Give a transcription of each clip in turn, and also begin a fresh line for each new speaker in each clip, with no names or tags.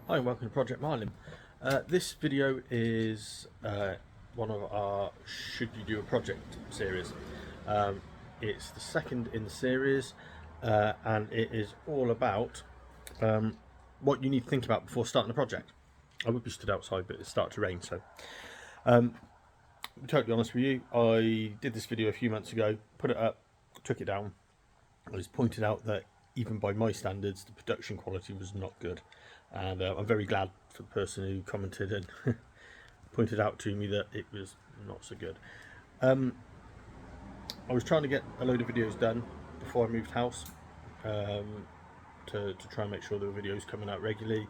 Hi and welcome to Project Marlin. This video is one of our Should You Do a Project series. Um, it's the second in the series and it is all about what you need to think about before starting a project. I would be stood outside but it started to rain, so to be totally honest with you, I did this video a few months ago, put it up, took it down. I was pointed out that even by my standards the production quality was not good, and I'm very glad for the person who commented and pointed out to me that it was not so good. I was trying to get a load of videos done before I moved house, to try and make sure there were videos coming out regularly.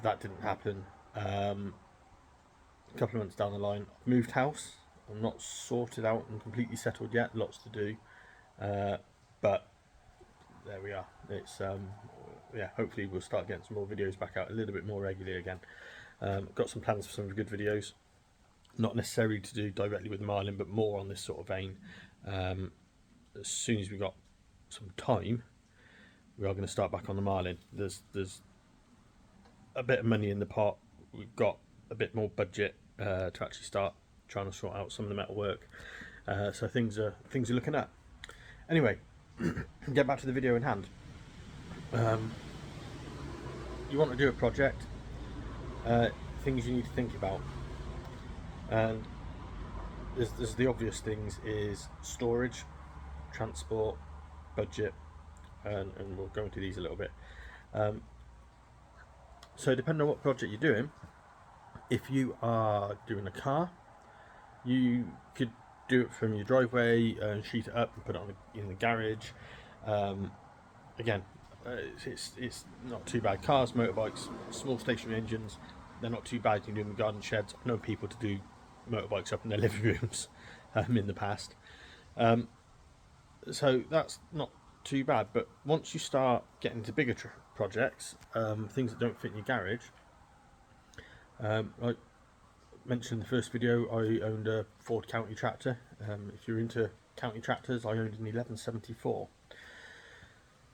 That didn't happen. A couple of months down the line, I've moved house. I'm not sorted out and completely settled yet, lots to do, but there we are. It's yeah, hopefully we'll start getting some more videos back out a little bit more regularly again. Got some plans for some good videos, not necessarily to do directly with Marlin, but more on this sort of vein. As soon as we got some time, we are going to start back on the Marlin. There's a bit of money in the pot. We've got a bit more budget to actually start trying to sort out some of the metal work. So things are looking up. Anyway, get back to the video in hand. You want to do a project, things you need to think about, and there's the obvious things is storage, transport, budget, and we'll go into these a little bit. So depending on what project you're doing, if you are doing a car, you could do it from your driveway and sheet it up and put it on in the garage. Again, it's not too bad. Cars, motorbikes, small stationary engines, they're not too bad. You can do them in garden sheds. I've known people to do motorbikes up in their living rooms in the past. So that's not too bad. But once you start getting into bigger projects, things that don't fit in your garage, like mentioned in the first video, I owned a Ford County tractor. If you're into county tractors, I owned an 1174.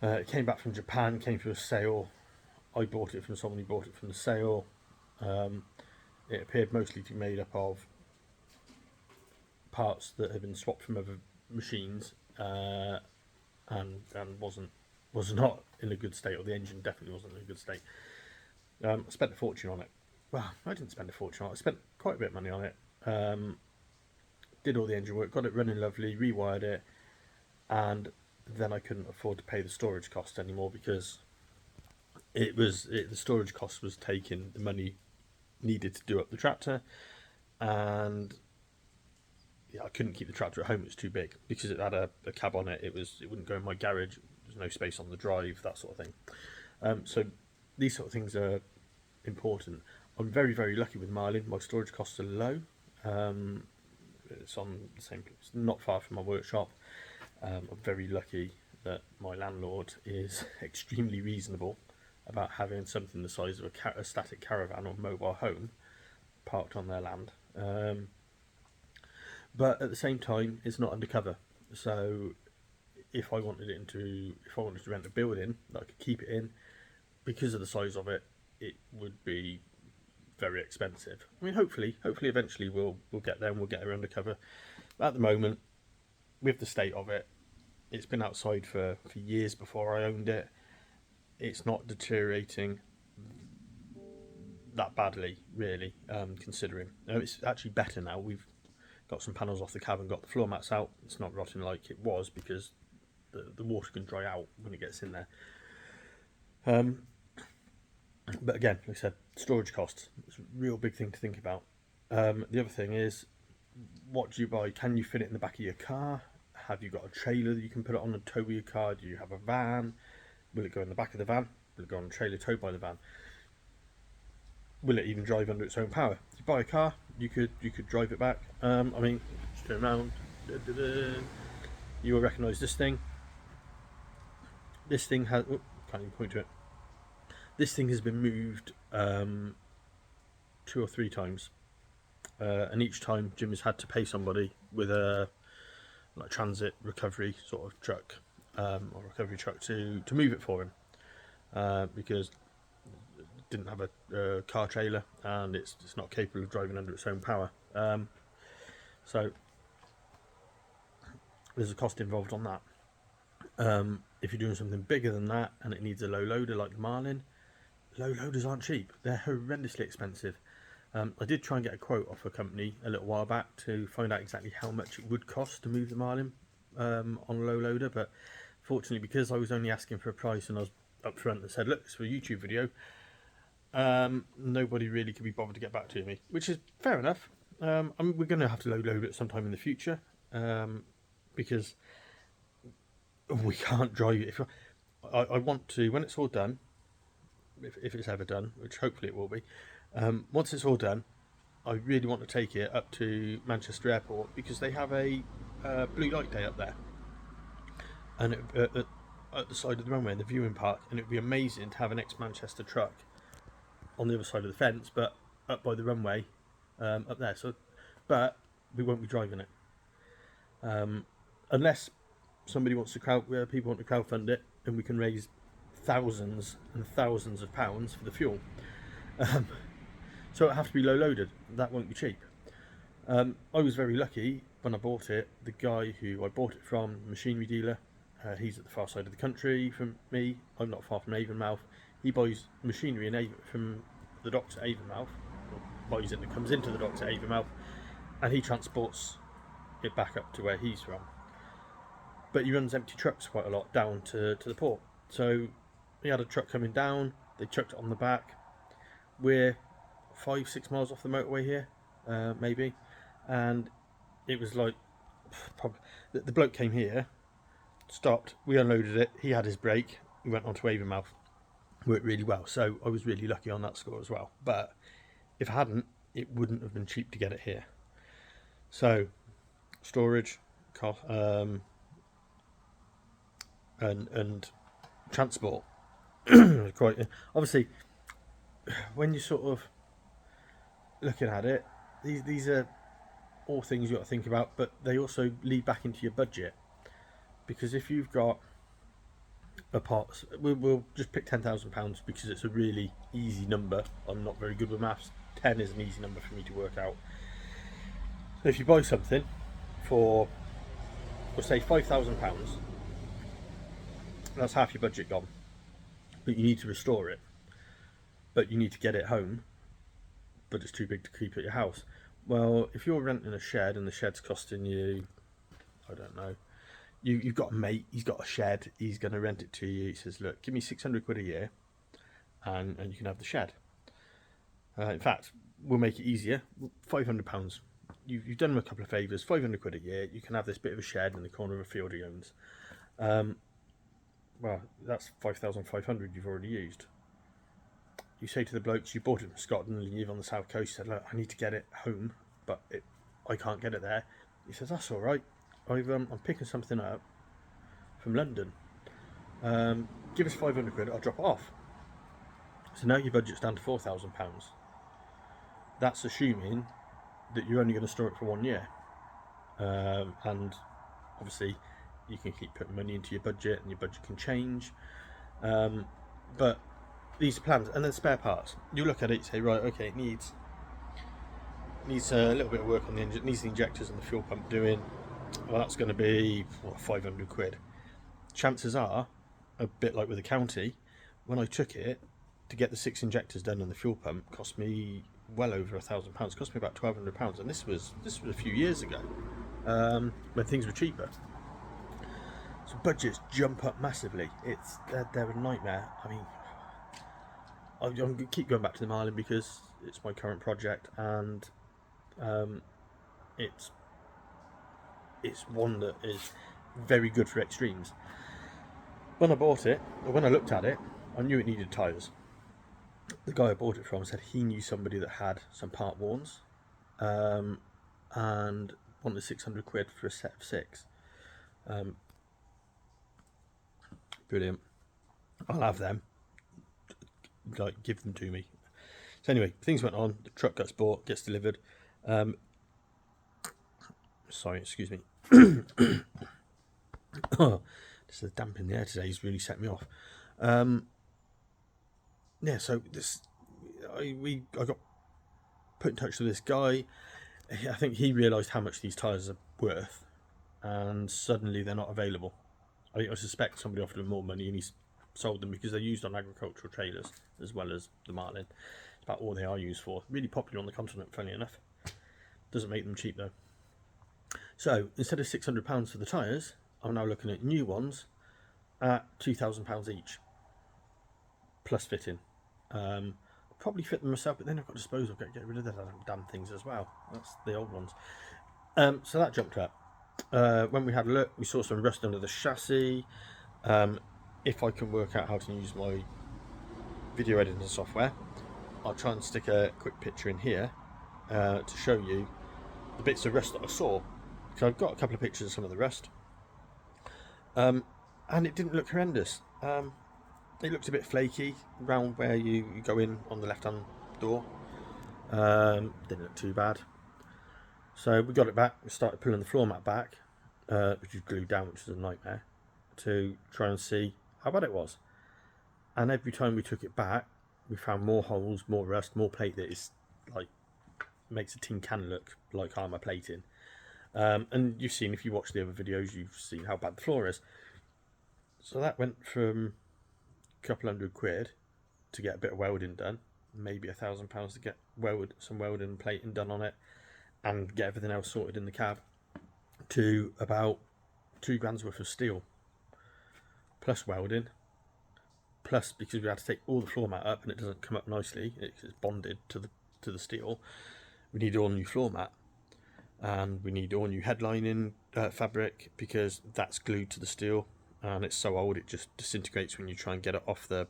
It came back from Japan, came through a sale. I bought it from someone who bought it from the sale. It appeared mostly to be made up of parts that had been swapped from other machines, and was not in a good state, or the engine definitely wasn't in a good state. I spent a fortune on it. Well, I didn't spend a fortune on it. I spent quite a bit of money on it. Did all the engine work, got it running lovely, rewired it, and then I couldn't afford to pay the storage cost anymore because the storage cost was taking the money needed to do up the tractor, and yeah, I couldn't keep the tractor at home. It was too big because it had a cab on it. It wouldn't go in my garage. There's no space on the drive, that sort of thing. So these sort of things are important. I'm very, very lucky with Marlin. My storage costs are low. It's on the same. It's not far from my workshop. I'm very lucky that my landlord is extremely reasonable about having something the size of a static caravan or mobile home parked on their land. But at the same time, it's not undercover. So if I wanted to rent a building that I could keep it in, because of the size of it, it would be very expensive. I mean, hopefully, eventually we'll get there and we'll get her undercover. But at the moment, with the state of it, it's been outside for years before I owned it. It's not deteriorating that badly, really, considering. No, it's actually better now. We've got some panels off the cab and got the floor mats out. It's not rotting like it was because the water can dry out when it gets in there. But again, like I said, storage costs. It's a real big thing to think about. The other thing is, what do you buy? Can you fit it in the back of your car? Have you got a trailer that you can put it on and tow with your car? Do you have a van? Will it go in the back of the van? Will it go on a trailer towed by the van? Will it even drive under its own power? If you buy a car, you could drive it back. I mean, just turn around. You will recognise this thing. This thing has. Can't even point to it. This thing has been moved 2 or 3 times, and each time Jim has had to pay somebody with a transit recovery sort of truck, or recovery truck to move it for him, because didn't have a car trailer, and it's not capable of driving under its own power. So there's a cost involved on that. If you're doing something bigger than that and it needs a low loader like the Marlin, low loaders aren't cheap. They're horrendously expensive. I did try and get a quote off a company a little while back to find out exactly how much it would cost to move the Marlin on a low loader, but fortunately, because I was only asking for a price and I was up front and said, look, it's for a YouTube video, nobody really could be bothered to get back to me, which is fair enough. I mean, we're going to have to low load it sometime in the future, because we can't drive it. I want to, when it's all done, if it's ever done, which hopefully it will be, once it's all done, I really want to take it up to Manchester Airport, because they have a blue light day up there, and at the side of the runway in the viewing park, and it would be amazing to have an ex-Manchester truck on the other side of the fence, but up by the runway, up there. So, but we won't be driving it, unless somebody wants to people want to crowdfund it, and we can raise thousands and thousands of pounds for the fuel. So it'll have to be low loaded. That won't be cheap. I was very lucky when I bought it. The guy who I bought it from, machinery dealer, he's at the far side of the country from me. I'm not far from Avonmouth. He buys machinery from the docks at Avonmouth, or buys it that comes into the docks at Avonmouth, and he transports it back up to where he's from. But he runs empty trucks quite a lot down to the port. So he had a truck coming down, they chucked it on the back. We're 5-6 miles off the motorway here, maybe, and it was like, the bloke came here, stopped, we unloaded it, he had his brake, we went on to Avonmouth. Worked really well, so I was really lucky on that score as well. But if I hadn't, it wouldn't have been cheap to get it here. So storage cost, and transport, quite obviously. When you're sort of looking at it, these are all things you got to think about, but they also lead back into your budget, because if you've got a pot, we'll just pick £10,000 because it's a really easy number. I'm not very good with maths. 10 is an easy number for me to work out. So if you buy something for, we'll say £5,000, that's half your budget gone. But you need to restore it, but you need to get it home, but it's too big to keep at your house. Well, if you're renting a shed and the shed's costing you, I don't know, you've got a mate, he's got a shed, he's going to rent it to you. He says, look, give me 600 quid a year and you can have the shed. In fact, we'll make it easier. £500. You've done him a couple of favours. 500 quid a year, you can have this bit of a shed in the corner of a field he owns. Well, that's 5,500 you've already used. You say to the blokes, you bought it from Scotland and you live on the south coast, you said, look, I need to get it home, but I can't get it there. He says, that's all right. I'm picking something up from London. Give us 500 quid, I'll drop it off. So now your budget's down to £4,000. That's assuming that you're only going to store it for 1 year. And obviously you can keep putting money into your budget and your budget can change. But these are plans, and then spare parts. You look at it, you say, right, okay, it needs a little bit of work on the engine, needs the injectors and the fuel pump doing. Well, that's going to be 500 quid. Chances are, a bit like with the county, when I took it, to get the 6 injectors done and the fuel pump cost me well over £1,000. Cost me about £1,200, and this was a few years ago, when things were cheaper. So budgets jump up massively. They're a nightmare. I mean, I'm going to keep going back to the Marlin because it's my current project, and it's one that is very good for extremes. When I bought it, or when I looked at it, I knew it needed tyres. The guy I bought it from said he knew somebody that had some part warns, and wanted 600 quid for a set of 6. Brilliant. I'll have them. Like, give them to me. So anyway, things went on. The truck gets bought, gets delivered. Sorry, excuse me. Oh, just the damp in the air today has really set me off. Yeah, so this I got put in touch with this guy. I think he realised how much these tyres are worth, and suddenly they're not available. I suspect somebody offered him more money and he sold them because they're used on agricultural trailers as well as the Marlin. It's about all they are used for. Really popular on the continent, funny enough. Doesn't make them cheap though. So instead of £600 for the tyres, I'm now looking at new ones at £2,000 each, plus fitting. Probably fit them myself, but then I've got to dispose of, get rid of the damn things as well. That's the old ones. So that jumped up. When we had a look, we saw some rust under the chassis. If I can work out how to use my video editing software, I'll try and stick a quick picture in here to show you the bits of rust that I saw. So I've got a couple of pictures of some of the rust, and it didn't look horrendous. It looked a bit flaky around where you go in on the left hand door. Didn't look too bad. So we got it back. We started pulling the floor mat back, which is glued down, which is a nightmare, to try and see how bad it was. And every time we took it back, we found more holes, more rust, more plate that is like makes a tin can look like armour plating. And you've seen, if you watch the other videos, you've seen how bad the floor is. So that went from a couple £100 to get a bit of welding done, maybe £1,000 to get some welding and plating done on it, and get everything else sorted in the cab, to about £2,000 worth of steel, plus welding, plus because we had to take all the floor mat up and it doesn't come up nicely, it's bonded to the steel. We need all new floor mat, and we need all new headlining fabric because that's glued to the steel, and it's so old it just disintegrates when you try and get it off the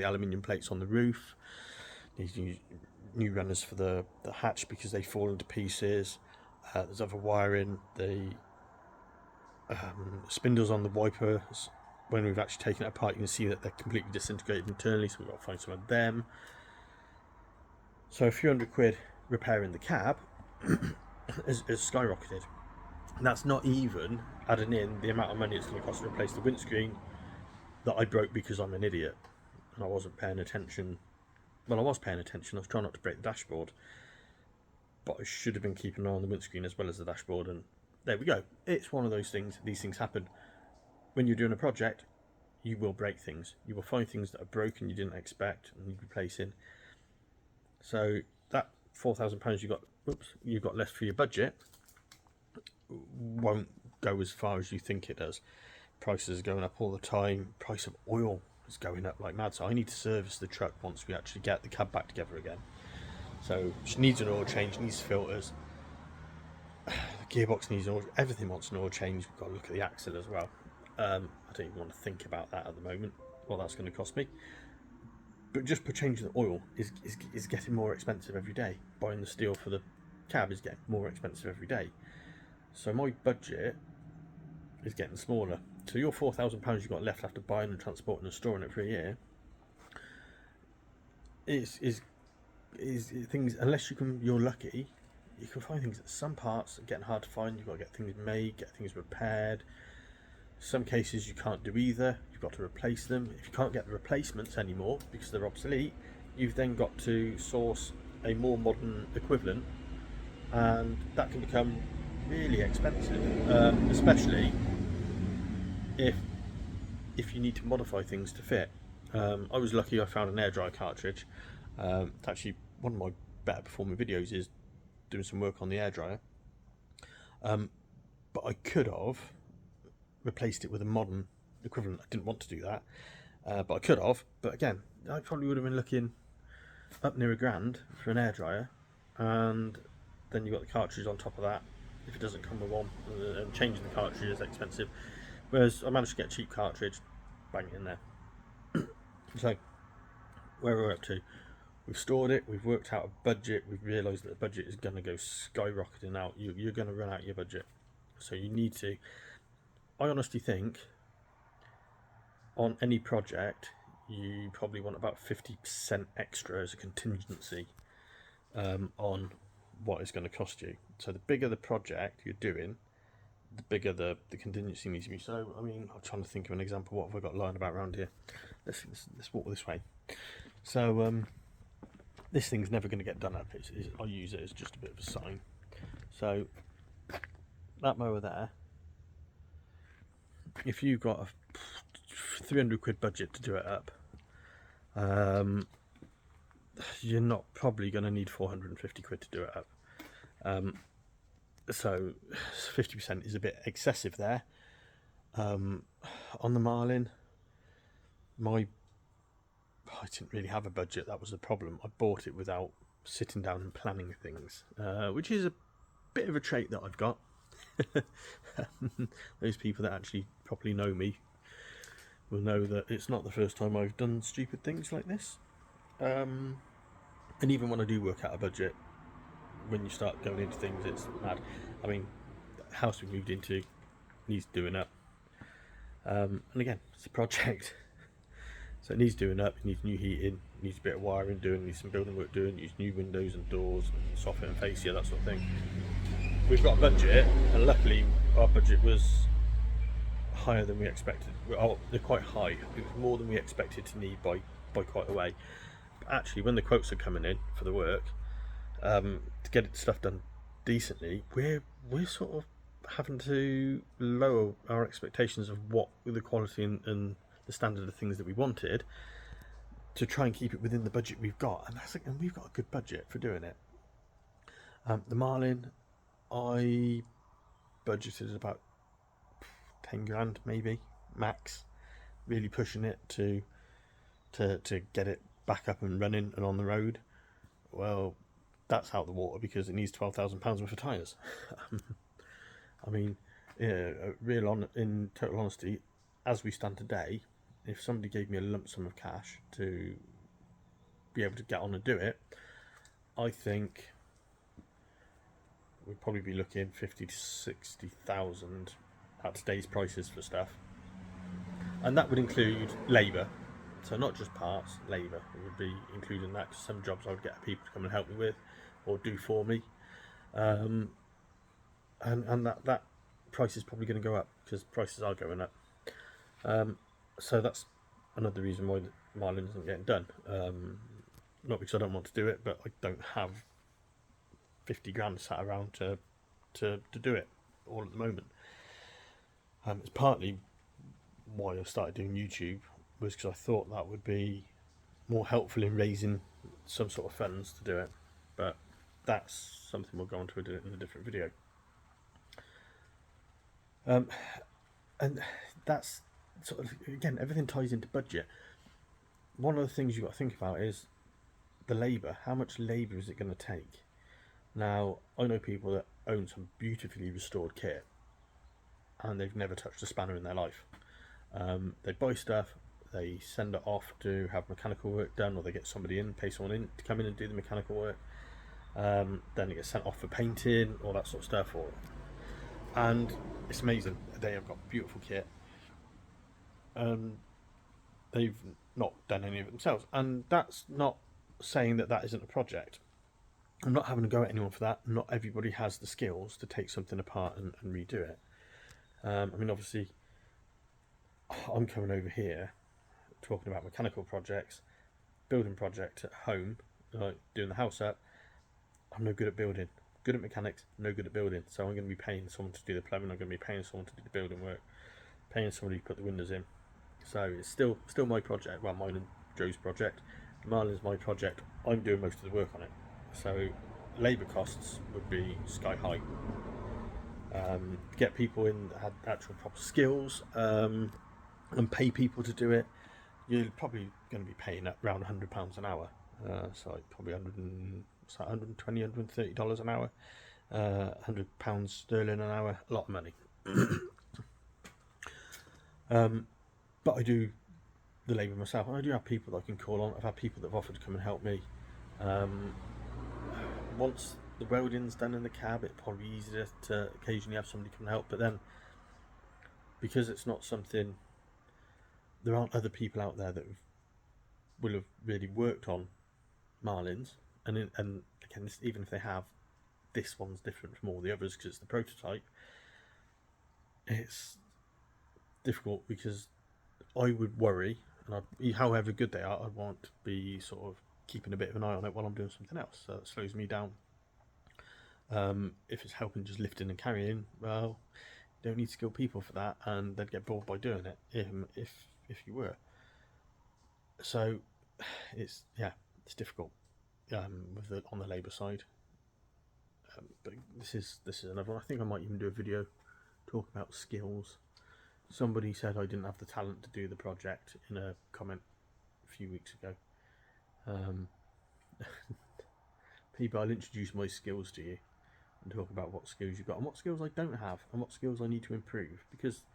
aluminium plates on the roof. Need new runners for the hatch because they fall into pieces. There's other wiring, the spindles on the wipers. When we've actually taken it apart, you can see that they're completely disintegrated internally, so we've got to find some of them. So a few £100 repairing the cab has skyrocketed. And that's not even adding in the amount of money it's going to cost to replace the windscreen that I broke because I'm an idiot and I wasn't paying attention. Well, I was paying attention. I was trying not to break the dashboard, but I should have been keeping an eye on the windscreen as well as the dashboard. And there we go. It's one of those things. These things happen. When you're doing a project, you will break things. You will find things that are broken you didn't expect and you replace in. So that £4,000 you got left for your budget won't go as far as you think it does. Prices are going up all the time. Price of oil is going up like mad, so I need to service the truck once we actually get the cab back together again. So it needs an oil change, needs filters, the gearbox needs an oil, everything wants an oil change. We've got to look at the axle as well. I don't even want to think about that at the moment, what that's going to cost me. But just for changing the oil is getting more expensive every day. Buying the steel for the cab is getting more expensive every day. So my budget is getting smaller. So your £4,000 you've got left after buying and transporting and storing it for a year is things, unless you're lucky, you can find things that some parts are getting hard to find. You've got to get things made, get things repaired. Some cases you can't do either. You've got to replace them. If you can't get the replacements anymore because they're obsolete, you've then got to source a more modern equivalent, and that can become really expensive, especially if you need to modify things to fit. I was lucky I found an air dry cartridge. Actually, one of my better performing videos is doing some work on the air dryer, but I could have replaced it with a modern equivalent. I didn't want to do that, but I could have. But again, I probably would have been looking up near £1,000 for an air dryer, and then you've got the cartridge on top of that if it doesn't come with one, and changing the cartridge is expensive. Whereas I managed to get a cheap cartridge, bang it in there. So where we're up to, we've stored it, we've worked out a budget, we've realised that the budget is going to go skyrocketing out. You're going to run out your budget, so you need to. I honestly think on any project you probably want about 50% extra as a contingency on what it's going to cost you. So the bigger the project you're doing, the bigger the contingency needs to be. So I mean, I'm trying to think of an example. What have I got lying about around here? Let's walk this way. So this thing's never going to get done up. I use it as just a bit of a sign. So that mower there, if you've got a 300 quid budget to do it up, you're not probably going to need 450 quid to do it up. So 50% is a bit excessive there. On the Marlin, I didn't really have a budget. That was the problem. I bought it without sitting down and planning things, which is a bit of a trait that I've got. Those people that actually properly know me will know that it's not the first time I've done stupid things like this. And even when I do work out a budget, when you start going into things, it's mad. I mean, the house we moved into needs doing up. And again, it's a project. So it needs doing up, it needs new heating, it needs a bit of wiring doing, needs some building work doing, needs new windows and doors, and soffit and fascia, that sort of thing. We've got a budget, and luckily our budget was higher than we expected. Oh, they're quite high. It was more than we expected to need by quite a way. But actually, when the quotes are coming in for the work, to get stuff done decently, we're sort of having to lower our expectations of what the quality and the standard of things that we wanted, to try and keep it within the budget we've got, and we've got a good budget for doing it. The Marlin, I budgeted about 10 grand maybe max, really pushing it to get it back up and running and on the road. Well, that's out the water because it needs £12,000 worth of tyres. I mean, in total honesty, as we stand today, if somebody gave me a lump sum of cash to be able to get on and do it, I think we'd probably be looking 50 to 60,000 at today's prices for stuff, and that would include labour. So not just parts, labour. It would be including that, because some jobs I would get people to come and help me with or do for me, and that price is probably going to go up because prices are going up. So that's another reason why the Marlin isn't getting done. Not because I don't want to do it, but I don't have 50 grand sat around to do it all at the moment. It's partly why I started doing YouTube, was because I thought that would be more helpful in raising some sort of funds to do it, but that's something we'll go on to in a different video. And that's sort of, again, everything ties into budget. One of the things you've got to think about is the labour. How much labour is it going to take? Now, I know people that own some beautifully restored kit and they've never touched a spanner in their life. They buy stuff, they send it off to have mechanical work done, or they get somebody in, pay someone in to come in and do the mechanical work. Then it gets sent off for painting, all that sort of stuff. And it's amazing. They have got beautiful kit. They've not done any of it themselves, and that's not saying that isn't a project. I'm not having to go at anyone for that. Not everybody has the skills to take something apart and redo it. I mean, obviously, I'm coming over here talking about mechanical projects, building project at home, like doing the house up. I'm no good at building. Good at mechanics, no good at building. So I'm going to be paying someone to do the plumbing. I'm going to be paying someone to do the building work, paying somebody to put the windows in. So it's still my project. Well, mine and Joe's project. Marlin's my project. I'm doing most of the work on it. So labour costs would be sky high. Get people in that had actual proper skills, and pay people to do it, you're probably going to be paying at around £100 an hour. So like probably $120, $130 an hour, £100 sterling an hour, a lot of money. But I do the labour myself, and I do have people that I can call on. I've had people that have offered to come and help me. Once the welding's done in the cab, it's probably easier to occasionally have somebody come and help, but then because it's not something, there aren't other people out there that will have really worked on Marlins, and again, even if they have, this one's different from all the others because it's the prototype. It's difficult because I would worry, and however good they are, I want to be sort of keeping a bit of an eye on it while I'm doing something else, so it slows me down. If it's helping just lifting and carrying, well, you don't need skilled people for that, and they'd get bored by doing it if you were. So it's difficult on the labour side. But this is another one. I think I might even do a video talking about skills. Somebody said I didn't have the talent to do the project in a comment a few weeks ago. People, I'll introduce my skills to you and talk about what skills you've got and what skills I don't have and what skills I need to improve, because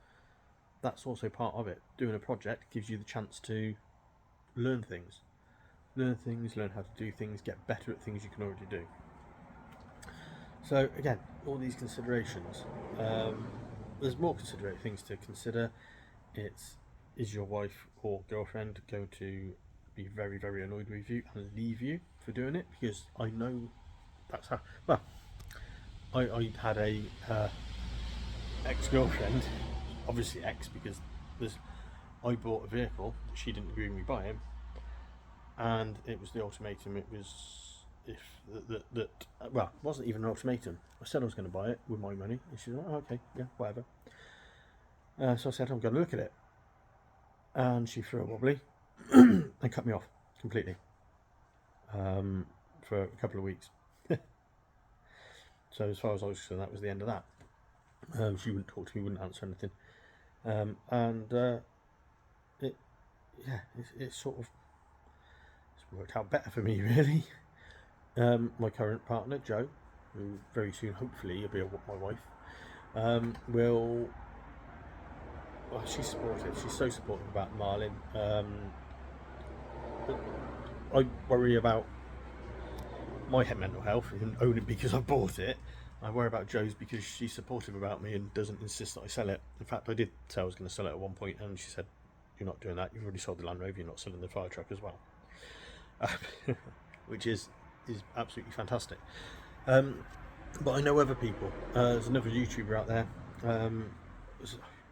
that's also part of it. Doing a project gives you the chance to learn things, learn how to do things, get better at things you can already do. So again, all these considerations. There's more considerate things to consider. Is your wife or girlfriend going to be very, very annoyed with you and leave you for doing it? Because I know that's how. Well, I had a ex-girlfriend, obviously ex, because I bought a vehicle that she didn't agree with me buying, and it was the ultimatum. It was well, it wasn't even an ultimatum. I said I was going to buy it with my money, and she was like, oh, okay, yeah, whatever. So I said, I'm going to look at it, and she threw a wobbly and cut me off completely for a couple of weeks. So as far as I was concerned, that was the end of that. She wouldn't talk to me, wouldn't answer anything, it's sort of worked out better for me, really. My current partner, Jo, who very soon, hopefully, will be my wife, well, she's supportive. She's so supportive about Marlin. I worry about my mental health and own it because I bought it. I worry about Jo's because she's supportive about me and doesn't insist that I sell it. In fact, I did say I was going to sell it at one point, and she said, "You're not doing that. You've already sold the Land Rover. You're not selling the fire truck as well," which is absolutely fantastic. But I know other people. There's another YouTuber out there.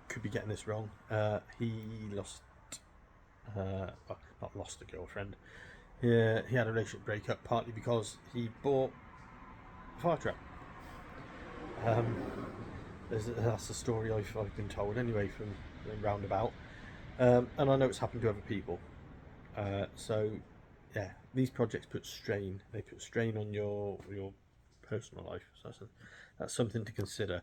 Could be getting this wrong. He lost, well, not lost a girlfriend. Yeah, he had a relationship breakup partly because he bought a fire truck. That's the story I've been told anyway from roundabout, and I know it's happened to other people. So yeah, these projects put strain. They put strain on your personal life. So that's something to consider.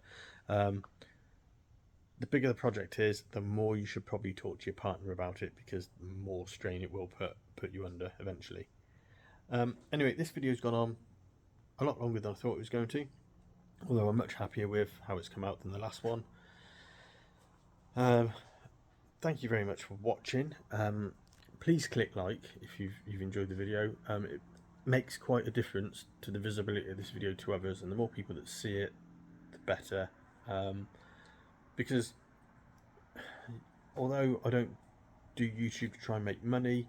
The bigger the project is, the more you should probably talk to your partner about it, because the more strain it will put you under eventually. Anyway, this video's gone on a lot longer than I thought it was going to, although I'm much happier with how it's come out than the last one. Thank you very much for watching. Please click like if you've enjoyed the video. It makes quite a difference to the visibility of this video to others, and the more people that see it, the better. Because although I don't do YouTube to try and make money,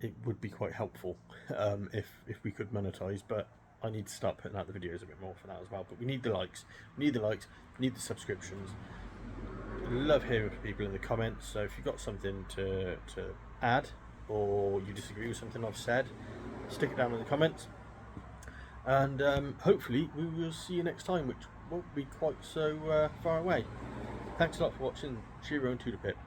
it would be quite helpful if we could monetize, but I need to start putting out the videos a bit more for that as well. But we need the likes, we need the subscriptions. Love hearing from people in the comments, so if you've got something to add, or you disagree with something I've said, stick it down in the comments, and hopefully we will see you next time, which won't be quite so far away. Thanks a lot for watching. Cheerio and Tudor Pip.